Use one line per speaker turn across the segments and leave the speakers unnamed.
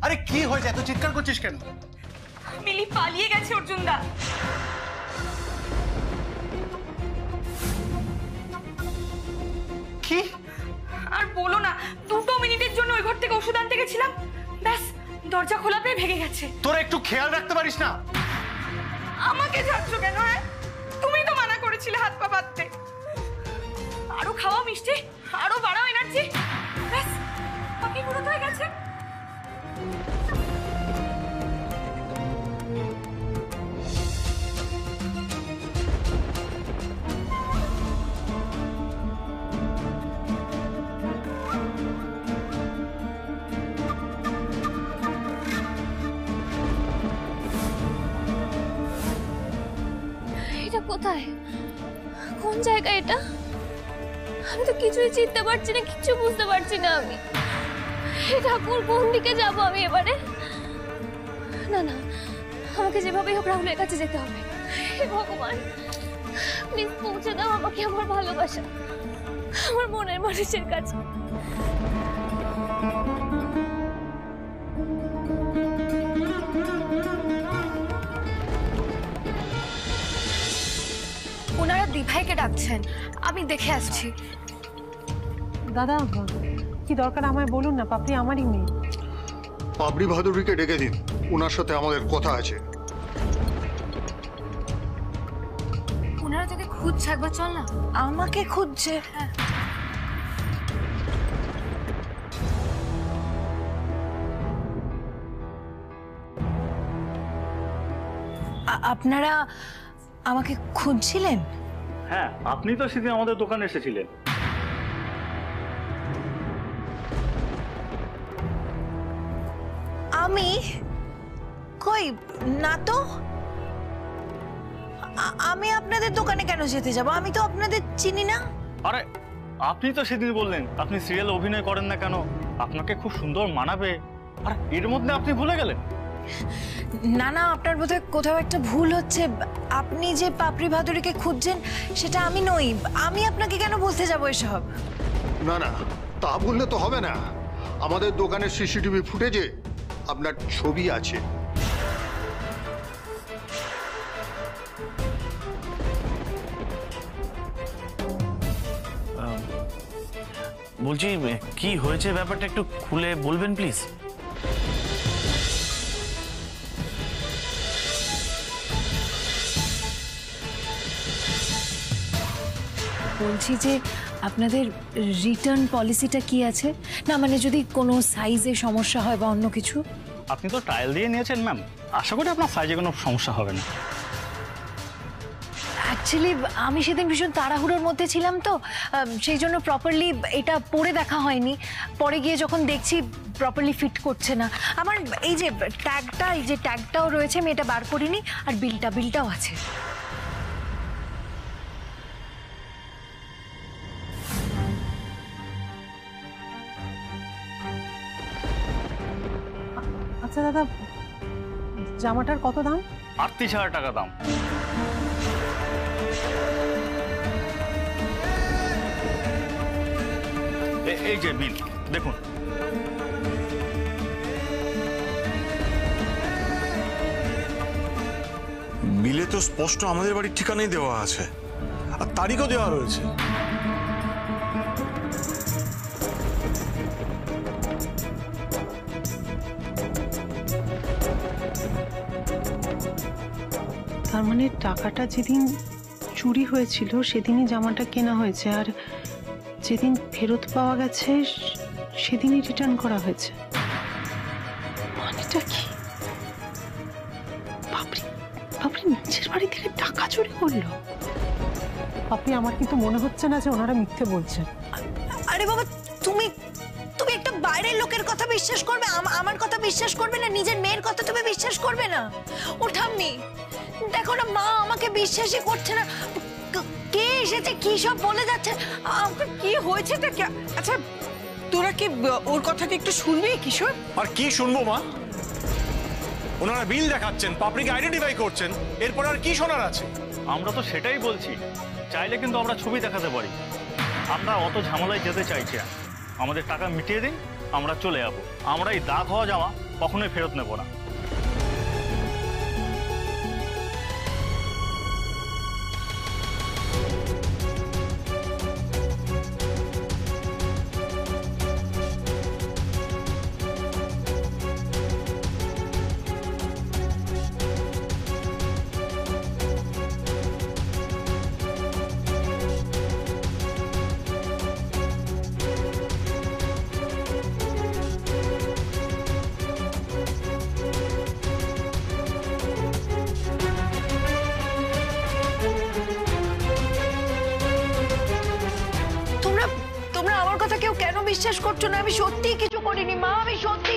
আরে কি হয়েছে, এত চিৎকার করছিস কেন?
মিলি পালিয়ে গেছে অর্জুন দা।
কি?
আর বলো না, 2 মিনিটের জন্য ওই ঘর থেকে ওষুধ আনতে গেছিলাম, ব্যাস দরজা খোলাতেই ভেঙে গেছে।
তোরা একটু খেয়াল রাখতে পারিস না?
আমাকে যাচ্ছ কেন? হ্যাঁ, তুমি তো মানা করেছিলে হাত পা বাঁধতে। আরো খাওয়া মিষ্টি, আরো বাড়াও এনার্জি, ব্যাস বাকি পুরো হয়ে গেছে।
এটা কোথায়, কোন জায়গা এটা? আমি তো কিছুই চিনতে পারছি না, কিছু বুঝতে পারছি না আমি। ঠাকুর, কোন দিকে যাবো আমি এবারে? না না, আমাকে যেভাবেই হোক রাহুলের কাছে যেতে হবে। হে ভগবান, প্লিজ পৌঁছে দাও আমাকে আমার ভালোবাসা, আমার মনের মানুষের কাছে।
ওনারা দিভাইকে ডাকছেন, আমি দেখে আসছি।
দাদা, কি দরকার আমায় বলুন না, পাপড়ি আমারই মেয়ে।
পাপড়ি ভাদুরীকে ডেকে দিন, ওনার সাথে আমাদের কথা আছে।
ওনারা তোকে খুঁজছে, একবার চল না।
আমাকে খুঁজছে?
হ্যাঁ।
আপনারা আমাকে খুঁজছিলেন?
হ্যাঁ, আপনি তো সেদিন আমাদের দোকানে এসেছিলেন।
আমি কই না তো। আমি আপনাদের দোকানে কেন যেতে যাব? আমি তো আপনাদের চিনি না।
আরে আপনি তো সেদিন বললেন আপনি সিরিয়াল অভিনয় করেন না কেন, আপনাকে খুব সুন্দর মানাবে, আর এর মধ্যে আপনি ভুলে গেলেন।
না না, আপনার বোধহয় কোথাও একটা ভুল হচ্ছে। আপনি যে পাপড়ি ভাদুরীকে খুঁজছেন সেটা আমি নই। আমি আপনাকে কেন বলতে যাবো এসব?
না না, তা বললে তো হবে না। আমাদের দোকানের সিসিটিভি ফুটেজে আপনার ছবি আছে।
বলছি কি হয়েছে ব্যাপারটা একটু খুলে বলবেন প্লিজ।
বলছি যে আপনাদের রিটার্ন পলিসিটা কি আছে? না মানে যদি কোনো সাইজে সমস্যা হয় বা অন্য কিছু।
আপনি তো ট্রায়াল দিয়ে নিয়েছেন ম্যাম, আশা করি আপনার সাইজে কোনো সমস্যা হবে না।
অ্যাকচুয়ালি আমি সেদিন ভীষণ তাড়াহুড়োর মধ্যে ছিলাম তো, সেই জন্য প্রপারলি এটা পরে দেখা হয়নি। পরে গিয়ে যখন দেখছি প্রপারলি ফিট করছে না। আমার এই যে ট্যাগটাও রয়েছে, আমি এটা বার করিনি। আর বিলটাও আছে।
আচ্ছা দাদা, জামাটার কত দাম?
38,000 টাকা দাম। এই যে বিল দেখুন।
বিলে তো স্পষ্ট আমাদের বাড়ির ঠিকানাই দেওয়া আছে, আর তারিখও দেওয়া রয়েছে।
তার মানে টাকাটা যেদিন চুরি হয়েছিল সেদিনই জামাটা কেনা হয়েছে, আর যেদিন ফেরত পাওয়া গেছে সেদিনই রিটার্ন করা হয়েছে। মানেটা কি? পাপড়ি নিজের বাড়ি থেকে টাকা চুরি করলো? পাপড়ি, আমার কিন্তু মনে হচ্ছে না যে ওনারা মিথ্যে বলছেন।
আরে বাবা, তুমি একটা বাইরের লোকের কথা বিশ্বাস করবে? আমার কথা বিশ্বাস করবে না? নিজের মেয়ের কথা তুমি বিশ্বাস করবে না? ও ঠাম্মি, দেখো না, মা আমাকে বিশ্বাসই করছে না। কে এসেছে, কি সব বলে যাচ্ছে?
কি হয়েছে? আচ্ছা তোরা কি ওর কথাটা একটু শুনবি কিশোর?
আর কি শুনবো মা? ওনারা বিল দেখাচ্ছেন, পাপড়িকে আইডেন্টিফাই করছেন, এরপর আর কি শোনার আছে?
আমরা তো সেটাই বলছি, চাইলে কিন্তু আমরা ছবি দেখাতে পারি। আমরা অত ঝামেলায় যেতে চাইছি না, আমাদের টাকা মিটিয়ে দিন, আমরা চলে যাবো। আমরা এই দাগ হওয়া জামা কখনোই ফেরত নেব না।
তোমরা আমার কথা কেউ কেন বিশ্বাস করছো না? আমি সত্যি কিছু করিনি মা, আমি সত্যি।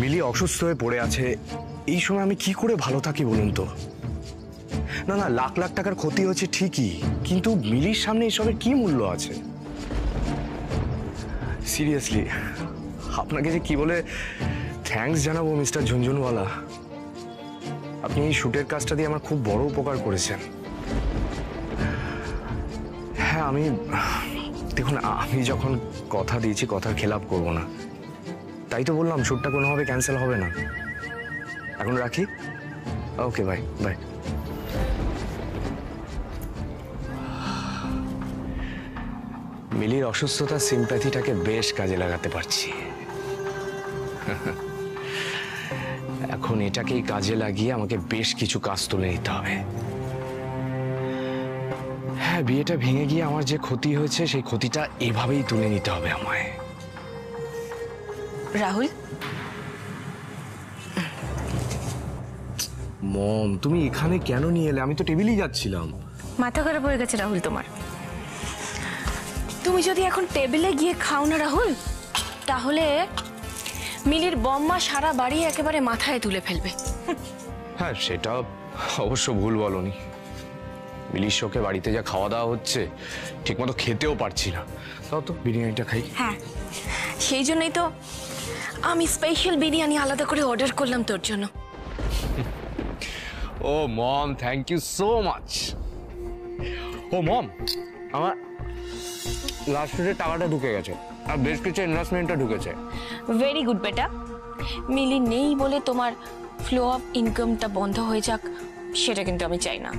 মিলি অসুস্থ হয়ে পড়ে আছে, এই সময় আমি কি করে ভালো থাকি বলুন তো? না না, লাখ লাখ টাকার ক্ষতি হচ্ছে ঠিকই, কিন্তু মিলির সামনে এসবের কি মূল্য আছে? সিরিয়াসলি আপনাকে যে কি বলে থ্যাঙ্কস জানাবো মিস্টার ঝুনঝুনওয়ালা। আপনি এই শুটের কাজটা দিয়ে আমার খুব বড় উপকার করেছেন। হ্যাঁ, দেখুন, আমি যখন কথা দিয়েছি কথার খেলাপ করব না, তাই তো বললাম শ্যুটটা কোনোভাবে ক্যান্সেল হবে না। এখন রাখি। ওকে, বাই বাই। মিলির অসুস্থতার সিম্প্যাথিটাকে বেশ কাজে লাগাতে পারছি। এখন এটাকেই কাজে লাগিয়ে আমাকে বেশ কিছু কাজ তুলে নিতে হবে। হ্যাঁ, বিয়েটা ভেঙে গিয়ে আমার যে ক্ষতি হয়েছে সেই ক্ষতিটা এভাবেই তুলে নিতে হবে আমায়।
রাহুল,
মম, তুমি এখানে কেন নিয়ে এলে? আমি তো টেবিলেই যাচ্ছিলাম।
মাথা খারাপ হয়ে গেছে রাহুল তোমার। তুমি যদি এখন টেবিলে গিয়ে খাও না রাহুল, তাহলে মিলির বম্মা সারা বাড়ি একেবারে মাথায় তুলে ফেলবে।
হ্যাঁ, সেটা অবশ্য ভুল বলনি। মিলির শোকে বাড়িতে যা খাওয়া দাওয়া হচ্ছে, ঠিকমতো খেতেও পারছি না। তাও তো বিরিয়ানিটা খাই।
হ্যাঁ, সেই জন্যই তো আমি স্পেশাল বিরিয়ানি আলাদা করে অর্ডার করলাম তোর জন্য।
ও মম, থ্যাংক ইউ সো মাচ। ও মম, আমার লাস্ট ডেটের টাকাটা ঢুকে গেছে, আর বেশ কিছু ইনভেস্টমেন্টটা ঢুকেছে।
ভেরি গুড বেটা। মিলি নেই বলে তোমার ফ্লো অফ ইনকামটা বন্ধ হয়ে যাক, সেটা কিন্তু আমি চাই না।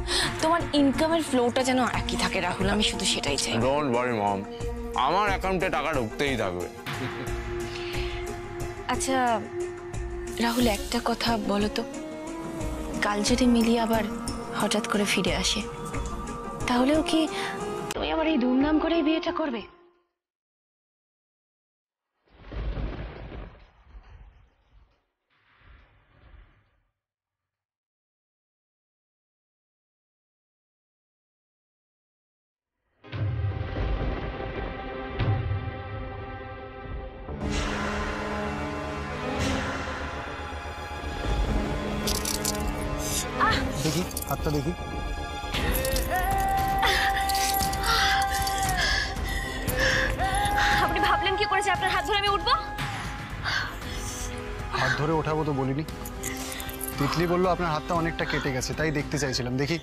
তোমার ইনকামের ফ্লোটা যেন একই থাকে রাহুল, আমি শুধু সেটাই চাই।
ডোন্ট ওয়ারি মম, আমার অ্যাকাউন্টে টাকা ঢুকতেই থাকবে।
আচ্ছা রাহুল, একটা কথা বলো তো, কাল যদি মিলি আবার হঠাৎ করে ফিরে আসে,
তাহলেও কি তুমি আমার এই ধুমধাম করে বিয়েটা করবে?
দেখি হাতটা দেখি।
আপনি ভাবলেন কি করেছে আপনার হাত ধরে আমি উঠবো?
হাত ধরে ওঠাবো তো বলিনি। তিতলি বললো আপনার হাতটা অনেকটা কেটে গেছে, তাই দেখতে চাইছিলাম। দেখি।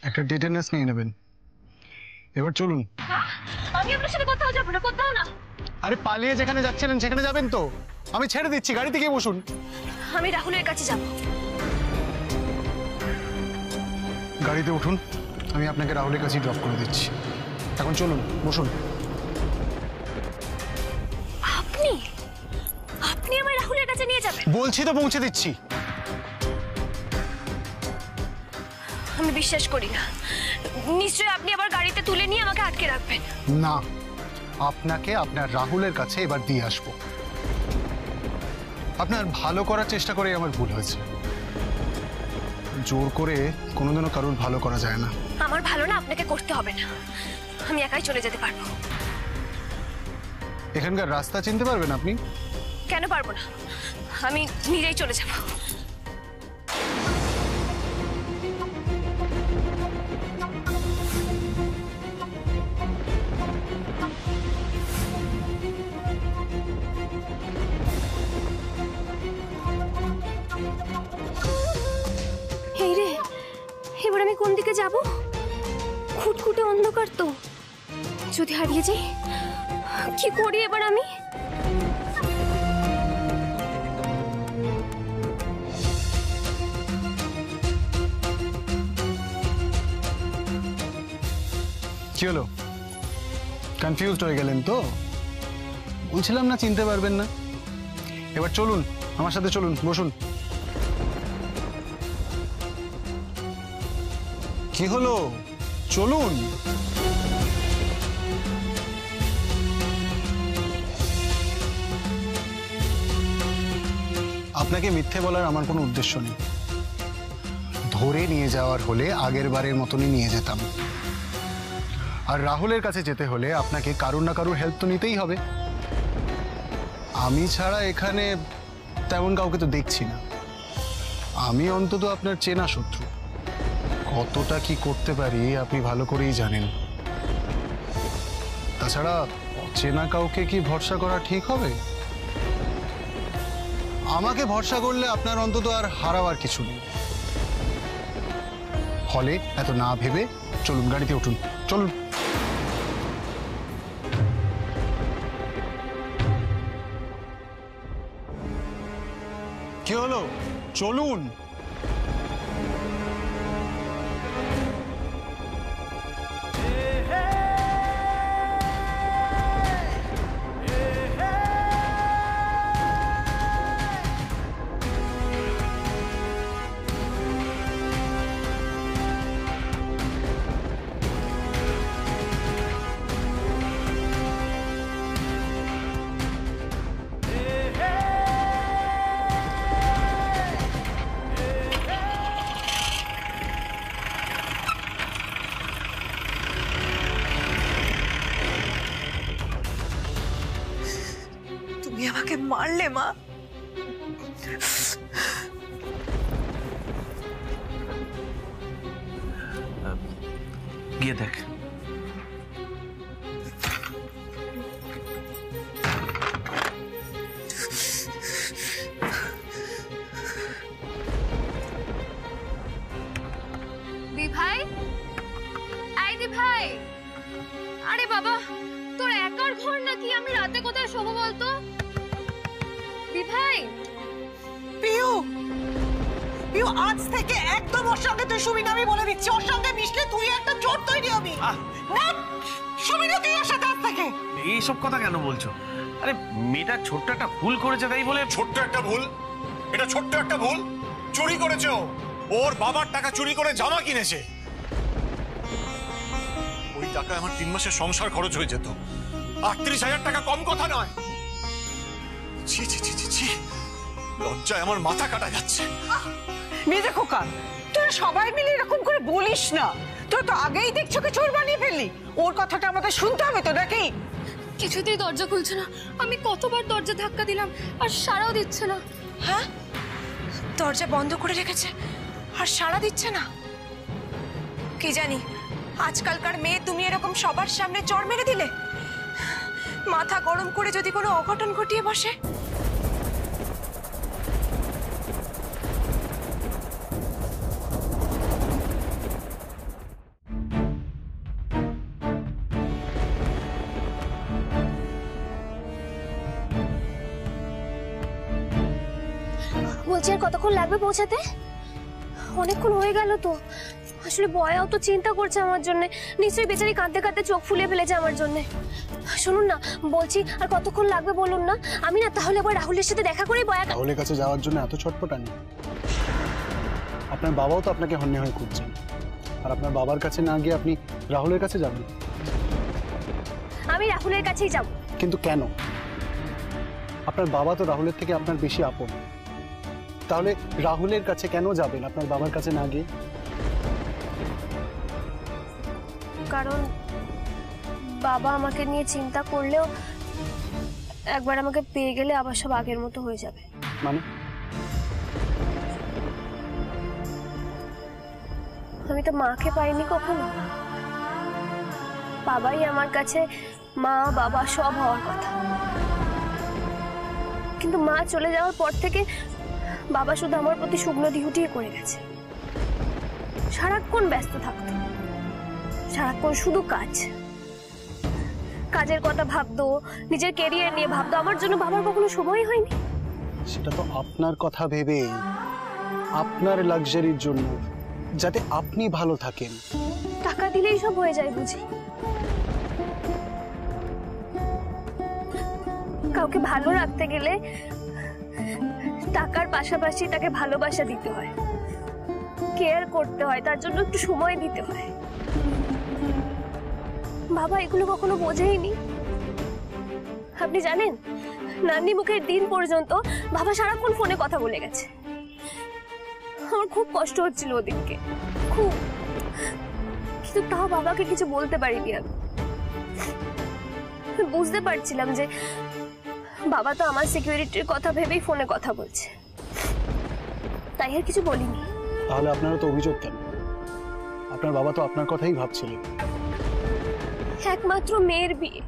একটা ডিটেলস নিয়ে নেবেন। এবার চলুন।
আমি আপনার সাথে কোথাও যাবো না, কোথাও না।
আরে পালিয়ে যেখানে যাচ্ছিলেন সেখানে যাবেন তো? আমি ছেড়ে দিচ্ছি, গাড়িতে গিয়ে বসুন।
আমি রাহুলের কাছে যাব।
গাড়িতে উঠুন, আমি আপনাকে রাহুলের কাছে ড্রপ করে দিচ্ছি। এখন চলুন, বসুন।
আপনি আপনি আমায় রাহুলের কাছে নিয়ে যাবেন?
বলছি তো পৌঁছে দিচ্ছি।
আমি বিশ্বাস করি না। নিশ্চয়ই আপনি আবার গাড়িতে তুলে নিয়ে আমাকে আটকে রাখবেন।
না, আপনাকে আপনার রাহুলের কাছে এবার দিয়ে আসবো। আপনার ভালো করার চেষ্টা করে আমার ভুল হয়েছে। জোর করে কোনোদিনও কারোর ভালো করা যায় না।
আমার ভালো না আপনাকে করতে হবে না, আমি একাই চলে যেতে পারবো।
এখানকার রাস্তা চিনতে পারবেন আপনি?
কেন পারবো না, আমি নিজেই চলে যাব। এই রে, এবার আমি কোন দিকে যাব? খুটখুটে অন্ধকার তো, যদি হারিয়ে যাই কি করি এবার আমি?
কি হলো, কনফিউজড হয়ে গেলেন তো? বলছিলাম না চিনতে পারবেন না। এবার চলুন, আমার সাথে চলুন, বসুন। কি হলো, চলুন। আপনাকে মিথ্যে বলার আমার কোনো উদ্দেশ্য নেই। ধরে নিয়ে যাওয়ার হলে আগের বারের মতনই নিয়ে যেতাম। আর রাহুলের কাছে যেতে হলে আপনাকে কারুর না কারুর হেল্প তো নিতেই হবে। আমি ছাড়া এখানে তেমন কাউকে তো দেখছি না। আমি অন্তত আপনার চেনা শত্রু। কতটা কি করতে পারি আপনি ভালো করেই জানেন। তাছাড়া অচেনা কাউকে কি ভরসা করা ঠিক হবে? আমাকে ভরসা করলে আপনার অন্তত আর হারাবার কিছু নেই। ফলে এত না ভেবে চলুন, গাড়িতে উঠুন, চলুন। কি হলো, চলুন।
আমাকে মারলে মা।
গিয়ে দেখ।
দি ভাই, আই দি ভাই। আরে বাবা, তোর একার ঘর নাকি? আমি রাতে কোথায় শোবো বলতো? দি ভাই।
পিউ, পিউ আজ থেকে একদম ওর সঙ্গে তুই শুবি না, আমি বলে দিচ্ছি। ওর সঙ্গে মিশলে তুই একটা চোর তৈরি হবি। না, শুবি না তুই ওর সাথে আজ থেকে।
এইসব কথা কেন বলছো? আরে মেয়েটা ছোট্ট একটা ভুল করেছে তাই বলে?
ছোট্ট একটা ভুল? এটা ছোট্ট একটা ভুল? চুরি করেছে ও, ওর বাবার টাকা চুরি করে জামা কিনেছে। ওই টাকায় আমার 3 মাসের সংসার খরচ হয়ে যেত। 38,000 টাকা কম কথা নয়। ছি ছি ছি ছি ছি, লজ্জায় আমার মাথা কাটা যাচ্ছে।
মেজে খোকা, তোরা সবাই মিলে এরকম করে বলিস না। তোরা তো আগেই দেখছো কি চোর বানিয়ে ফেললি। ওর কথাটা আমাদের শুনতে হবে তো নাকি?
কিছুতেই দরজা খুলছে না। আমি কতবার দরজা ধাক্কা দিলাম আর সাড়াও দিচ্ছে না।
হ্যাঁ, দরজা বন্ধ করে রেখেছে আর সাড়া দিচ্ছে না। কি জানি আজকালকার মেয়ে তুমি এরকম সবার সামনে চড় মেরে দিলে, মাথা গরম করে যদি কোনো অঘটন ঘটিয়ে বসে।
বলছি আর কতক্ষণ লাগবে পৌঁছাতে? অনেকক্ষণ হয়ে গেল তো। আসলে বয়াও তো চিন্তা করছে আমার জন্য। নিশ্চয়ই বেচারি কাঁদতে কাঁদতে চোখ ফুলিয়ে ফেলেছে আমার জন্য। শুনুন না, বলছি আর কতক্ষণ লাগবে বলুন না। আমি না তাহলে একবার রাহুলের সাথে দেখা করেই বয়া।
রাহুলের কাছে যাওয়ার জন্য এত ছটফটানি? আপনার বাবাও তো আপনাকে হন্যে হয়ে খুঁজছেন, আর আপনার বাবার কাছে না গিয়ে আপনি রাহুলের কাছে যাবেন?
আমি রাহুলের কাছেই যাব।
কিন্তু কেন? আপনার বাবা তো রাহুলের থেকে আপনার বেশি আপন। তাহলে রাহুলের কাছে কেন যাবেন আপনার বাবার কাছে না গিয়ে?
কারণ বাবা আমাকে নিয়ে চিন্তা করলেও একবার আমাকে পেয়ে গেলে আবার সব আগের মতো হয়ে যাবে।
মানে?
আমি তো মাকে পাইনি কখনো। বাবাই আমার কাছে মা বাবা সব হওয়ার কথা। কিন্তু মা চলে যাওয়ার পর থেকে বাবা শুধু আমার প্রতি শুকনো ডিউটিই করে গেছে। সারাক্ষণ ব্যস্ত থাকতো, সারাক্ষণ শুধু কাজ, কাজের কথা ভাবতো, নিজের ক্যারিয়ার নিয়ে ভাবতো। আমার জন্য বাবার কখনো সময় হয়নি।
সেটা তো আপনার কথা ভেবে, আপনার লাক্সারির জন্য, যাতে আপনি ভালো থাকেন।
টাকা দিলেই সব হয়ে যায় বুঝি? কাউকে ভালো রাখতে গেলে টাকার পাশাপাশি তাকে ভালোবাসা দিতে হয়, কেয়ার করতে হয়, তার জন্য একটু সময় দিতে হয়। বাবা এগুলো কখনো বোঝেইনি। আপনি জানেন, নান্নি মুখের দিন পর্যন্ত বাবা সারাক্ষণ ফোনে কথা বলে গেছে। আমার খুব কষ্ট হচ্ছিল ওদিনকে, খুব। কিন্তু তাও বাবাকে কিছু বলতে পারিনি আমি। বুঝতে পারছিলাম যে বাবা তো আমার সিকিউরিটির কথা ভেবেই ফোনে কথা বলছে, তাই আর কিছু বলিনি।
তাহলে আপনারা তো অভিযোগ কেন? আপনার বাবা তো আপনার কথাই ভাবছিলেন।
একমাত্র মেয়ের বিয়ে,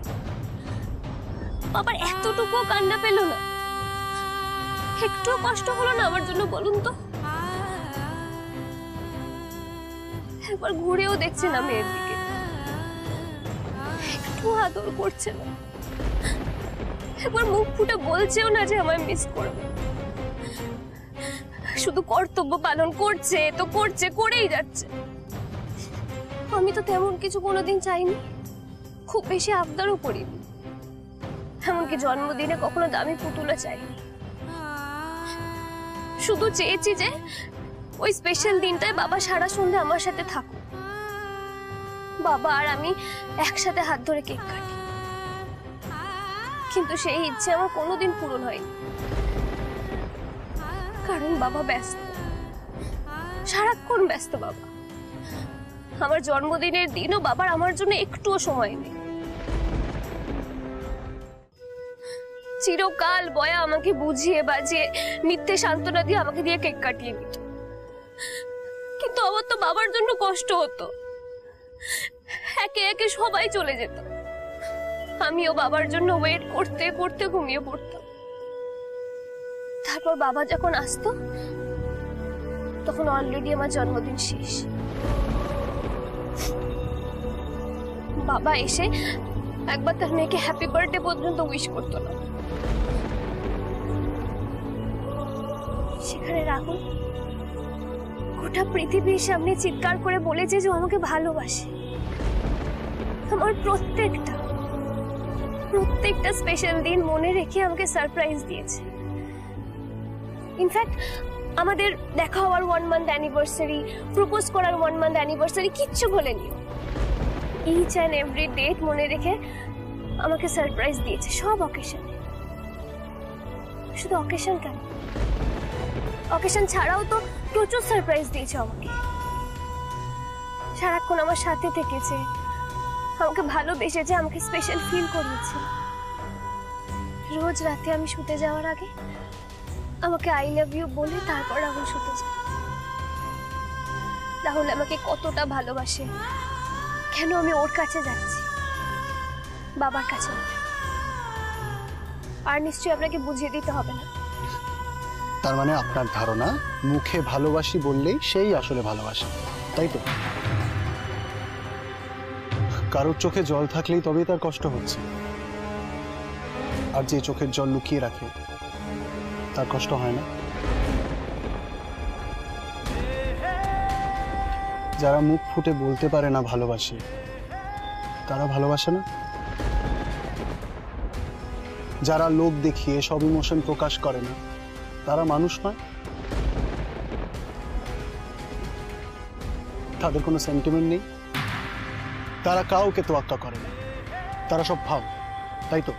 বাবার এতটুকু কান্না পেল না? একটু কষ্ট হলো না আমার জন্য বলুন তো? একবার ঘুরেও দেখছে না মেয়ের দিকে, একটু আদর করছে না, একবার মুখ ফুটে বলছেও না যে আমায় মিস করবে। শুধু কর্তব্য পালন করছে তো করছে, করেই যাচ্ছে। আমি তো তেমন কিছু কোনোদিন চাইনি, খুব বেশি আবদারও করিনি। এমনকি জন্মদিনে কখনো দামি পুতুলও চাইনি। শুধু চেয়েছি যে ওই স্পেশাল দিনটায় বাবা সারা সন্ধ্যা আমার সাথে থাকুক, বাবা আর আমি একসাথে হাত ধরে কেক কাটি। কিন্তু সেই ইচ্ছে আমার কোনোদিন পূরণ হয়নি, কারণ বাবা ব্যস্ত, সারাক্ষণ ব্যস্ত বাবা। আমার জন্মদিনের দিনও বাবার আমার জন্য একটুও সময় নেই। চিরকাল বয়া আমাকে বুঝিয়ে বাজিয়ে মিথ্যে সান্ত্বনা দিয়ে আমাকে দিয়ে কেক কাটিয়ে দিত। কিন্তু আমার তো বাবার জন্য কষ্ট হতো, একে একে সবাই চলে যেত, আমিও বাবার জন্য ওয়েট করতে করতে ঘুমিয়ে পড়তাম। তারপর বাবা যখন আসতো তখন অলরেডি আমার জন্মদিন শেষ। বাবা এসে একবার তার মেয়েকে হ্যাপি বার্থডে পর্যন্ত উইশ করতো না। সেখানে রাহুল গোটা পৃথিবীর সামনে চিৎকার করে বলেছে যে ও আমাকে ভালোবাসে। আমার প্রত্যেকটা স্পেশাল দিন মনে রেখে আমাকে সারপ্রাইজ দিয়েছে। ইনফ্যাক্ট আমাদের দেখা হওয়ার 1 মান্থ অ্যানিভার্সারি, প্রপোজ করার 1 মান্থ অ্যানিভার্সারি কিচ্ছু বলেনি। ইচ অ্যান্ড এভরি ডেট মনে রেখে আমাকে সারপ্রাইজ দিয়েছে, সব অকেশনে। শুধু অকেশন কেন, অকেশন ছাড়াও তো প্রচুর সারপ্রাইজ দিয়েছে আমাকে। সারাক্ষণ আমার সাথে থেকেছে, আমাকে ভালোবেসেছে, আমাকে স্পেশাল ফিল করিয়েছে। রোজ রাতে আমি শুতে যাওয়ার আগে আমাকে আই লাভ ইউ বলে তারপর রাহুল শুতে যায়। রাহুল আমাকে কতটা ভালোবাসে, কেন আমি ওর কাছে যাচ্ছি, বাবার কাছে না। আর নিশ্চয়ই আপনাকে বুঝিয়ে দিতে হবে না।
তার মানে আপনার ধারণা মুখে ভালোবাসি বললেই সেই আসলে ভালোবাসে, তাই তো? কারোর চোখে জল থাকলেই তবেই তার কষ্ট হচ্ছে, আর যে চোখের জল লুকিয়ে রাখে তার কষ্ট হয় না। যারা মুখ ফুটে বলতে পারে না ভালোবাসি, তারা ভালোবাসে না। যারা লোক দেখিয়ে সব ইমোশন প্রকাশ করে না, তারা মানুষ নয়। তাদের কোনো সেন্টিমেন্ট নেই, তারা কাউকে তোয়াক্কা করে না, তারা সব ভাব, তাই তো?